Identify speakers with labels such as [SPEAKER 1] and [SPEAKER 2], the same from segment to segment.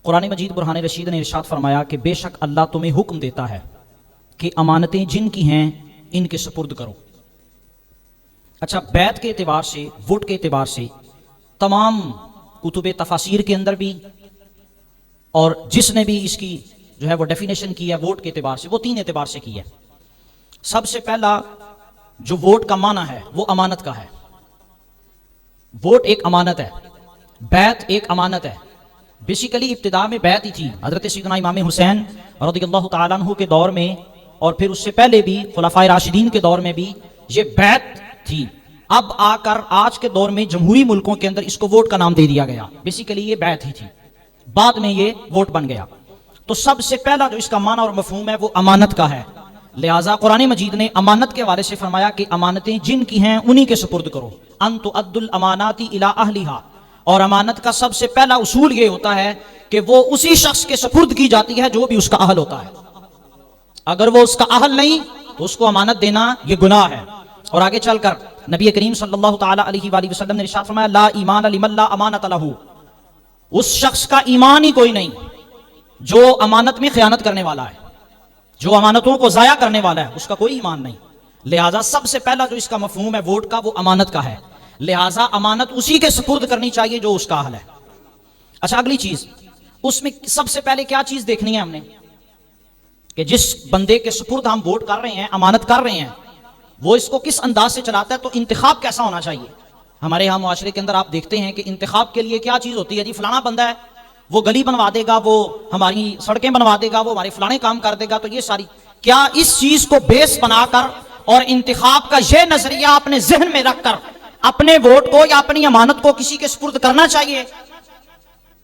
[SPEAKER 1] قرآن مجید برہان رشید نے ارشاد فرمایا کہ بے شک اللہ تمہیں حکم دیتا ہے کہ امانتیں جن کی ہیں ان کے سپرد کرو۔ اچھا، بیعت کے اعتبار سے، ووٹ کے اعتبار سے تمام کتب تفاسیر کے اندر بھی، اور جس نے بھی اس کی جو ہے وہ ڈیفینیشن کی ہے ووٹ کے اعتبار سے، وہ تین اعتبار سے کی ہے۔ سب سے پہلا جو ووٹ کا معنی ہے وہ امانت کا ہے۔ ووٹ ایک امانت ہے، بیعت ایک امانت ہے۔ بیسیکلی ابتدا میں بیعت ہی تھی، حضرت سیدنا امام حسین رضی اللہ تعالیٰ عنہ کے دور میں، اور پھر اس سے پہلے بھی خلفائے راشدین کے دور میں بھی یہ بیعت تھی۔ اب آ کر آج کے دور میں جمہوری ملکوں کے اندر اس کو ووٹ کا نام دے دیا گیا۔ بیسیکلی یہ بیعت ہی تھی، بعد میں یہ ووٹ بن گیا۔ تو سب سے پہلا جو اس کا معنی اور مفہوم ہے وہ امانت کا ہے۔ لہٰذا قرآن مجید نے امانت کے حوالے سے فرمایا کہ امانتیں جن کی ہیں انہی کے سپرد کرو، ان تؤدوا الامانات الی اہلھا۔ اور امانت کا سب سے پہلا اصول یہ ہوتا ہے کہ وہ اسی شخص کے سپرد کی جاتی ہے جو بھی اس کا اہل ہوتا ہے۔ اگر وہ اس کا اہل نہیں تو اس کو امانت دینا یہ گناہ ہے۔ اور آگے چل کر نبی کریم صلی اللہ تعالیٰ علیہ وآلہ وسلم نے ارشاد فرمایا لا ایمان لمن لا امانت لہ، اس شخص کا ایمان ہی کوئی نہیں جو امانت میں خیانت کرنے والا ہے، جو امانتوں کو ضائع کرنے والا ہے، اس کا کوئی ایمان نہیں۔ لہٰذا سب سے پہلا جو اس کا مفہوم ہے ووٹ کا وہ امانت کا ہے۔ لہٰذا امانت اسی کے سپرد کرنی چاہیے جو اس کا اہل ہے۔ اچھا، اگلی چیز اس میں سب سے پہلے کیا چیز دیکھنی ہے ہم نے کہ جس بندے کے سپرد ہم ووٹ کر رہے ہیں، امانت کر رہے ہیں، وہ اس کو کس انداز سے چلاتا ہے۔ تو انتخاب کیسا ہونا چاہیے۔ ہمارے یہاں معاشرے کے اندر آپ دیکھتے ہیں کہ انتخاب کے لیے کیا چیز ہوتی ہے، جی فلانا بندہ ہے وہ گلی بنوا دے گا، وہ ہماری سڑکیں بنوا دے گا، وہ ہمارے فلانے کام کر دے گا۔ تو یہ ساری کیا اس چیز کو بیس بنا کر اور انتخاب کا یہ نظریہ اپنے ذہن میں رکھ کر اپنے ووٹ کو یا اپنی امانت کو کسی کے سپرد کرنا چاہیے؟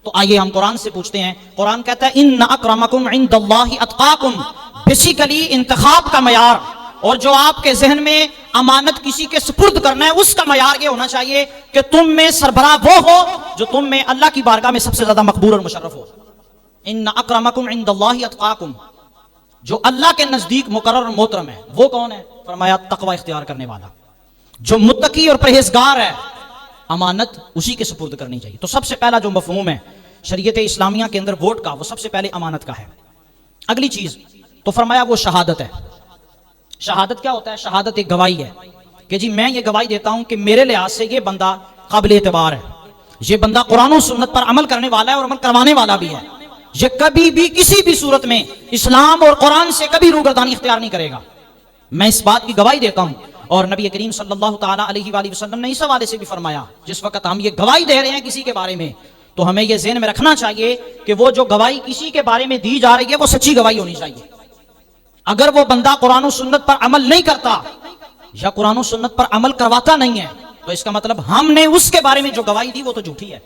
[SPEAKER 1] تو آئیے ہم قرآن سے پوچھتے ہیں۔ قرآن کہتا ہے ان اکرمکم عند اللہ اتقاکم۔ بیسیکلی انتخاب کا معیار اور جو آپ کے ذہن میں امانت کسی کے سپرد کرنا ہے اس کا معیار یہ ہونا چاہیے کہ تم میں سربراہ وہ ہو جو تم میں اللہ کی بارگاہ میں سب سے زیادہ مقبول اور مشرف ہو۔ ان اکرمکم عند اللہ اتقاکم، جو اللہ کے نزدیک مقرر اور محترم ہے وہ کون ہے؟ فرمایا تقوی اختیار کرنے والا، جو متقی اور پرہیزگار ہے۔ امانت اسی کے سپرد کرنی چاہیے۔ تو سب سے پہلا جو مفہوم ہے شریعت اسلامیہ کے اندر ووٹ کا وہ سب سے پہلے امانت کا ہے۔ اگلی چیز تو فرمایا وہ شہادت ہے۔ شہادت کیا ہوتا ہے؟ شہادت ایک گواہی ہے کہ جی میں یہ گواہی دیتا ہوں کہ میرے لحاظ سے یہ بندہ قابل اعتبار ہے، یہ بندہ قرآن و سنت پر عمل کرنے والا ہے اور عمل کروانے والا بھی ہے، یہ کبھی بھی کسی بھی صورت میں اسلام اور قرآن سے کبھی روگردانی اختیار نہیں کرے گا۔ میں اس بات کی گواہی دیتا ہوں۔ اور نبی کریم صلی اللہ تعالیٰ علیہ وآلہ وسلم نے اس حوالے سے بھی فرمایا جس وقت ہم یہ گواہی دے رہے ہیں کسی کے بارے میں تو ہمیں یہ ذہن میں رکھنا چاہیے کہ وہ جو گواہی کسی کے بارے میں دی جا رہی ہے وہ سچی گواہی ہونی چاہیے۔ اگر وہ بندہ قرآن و سنت پر عمل نہیں کرتا یا قرآن و سنت پر عمل کرواتا نہیں ہے تو اس کا مطلب ہم نے اس کے بارے میں جو گواہی دی وہ تو جھوٹی ہے۔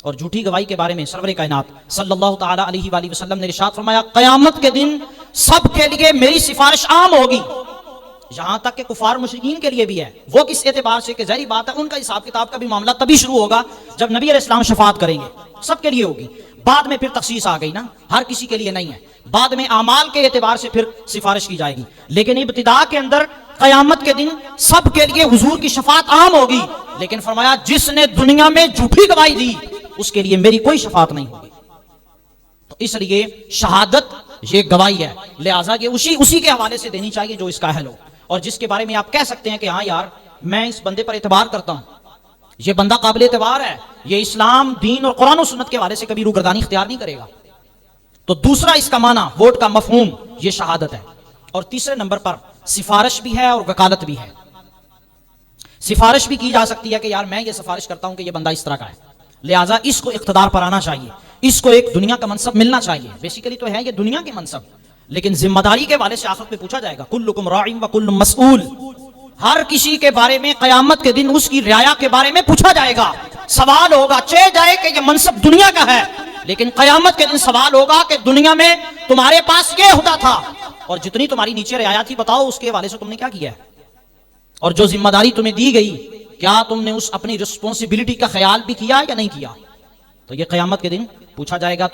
[SPEAKER 1] اور جھوٹی گواہی کے بارے میں سرور کائنات صلی اللہ تعالیٰ علیہ وآلہ وسلم نے ارشاد فرمایا قیامت کے دن سب کے لیے میری سفارش عام ہوگی، یہاں تک کہ کفار مشرکین کے لیے بھی ہے۔ وہ کس اعتبار سے کہ ظاہری بات ہے ان کا حساب کتاب کا بھی معاملہ تبھی شروع ہوگا جب نبی علیہ السلام شفاعت کریں گے، سب کے لیے ہوگی۔ بعد میں پھر تخصیص آ گئی نا، ہر کسی کے لیے نہیں ہے، بعد میں اعمال کے اعتبار سے پھر سفارش کی جائے گی، لیکن ابتدا کے اندر قیامت کے دن سب کے لیے حضور کی شفاعت عام ہوگی۔ لیکن فرمایا جس نے دنیا میں جھوٹی گواہی دی اس کے لیے میری کوئی شفاعت نہیں ہوگی۔ تو اس لیے شہادت یہ گواہی ہے، لہٰذا یہ اسی کے حوالے سے دینی چاہیے جو اس کا اہل ہو اور جس کے بارے میں آپ کہہ سکتے ہیں کہ ہاں یار میں اس بندے پر اعتبار کرتا ہوں، یہ بندہ قابل اعتبار ہے، یہ اسلام دین اور قرآن و سنت کے حوالے سے کبھی روگردانی اختیار نہیں کرے گا۔ تو دوسرا اس کا معنی ووٹ کا مفہوم یہ شہادت ہے۔ اور تیسرے نمبر پر سفارش بھی ہے اور وکالت بھی ہے۔ سفارش بھی کی جا سکتی ہے کہ یار میں یہ سفارش کرتا ہوں کہ یہ بندہ اس طرح کا ہے، لہٰذا اس کو اقتدار پر آنا چاہیے، اس کو ایک دنیا کا منصب ملنا چاہیے۔ بیسیکلی تو ہے یہ دنیا کے منصب، لیکن ذمہ داری کے حوالے سے آخرت میں پوچھا جائے گا کلکم راع و کلکم مسئول۔ ہر کسی کے بارے میں قیامت کے دن اس کی رعایا کے بارے میں پوچھا جائے گا، سوال ہوگا، چہ جائے کہ یہ منصب دنیا کا ہے لیکن قیامت کے دن سوال ہوگا کہ دنیا میں تمہارے پاس یہ ہوتا تھا اور جتنی تمہاری نیچے رعایا تھی بتاؤ اس کے حوالے سے تم نے کیا کیا ہے، اور جو ذمہ داری تمہیں دی گئی کیا تم نے اس اپنی رسپانسبلٹی کا خیال بھی کیا یا نہیں کیا؟ تو یہ قیامت کے دن پوچھا جائے گا۔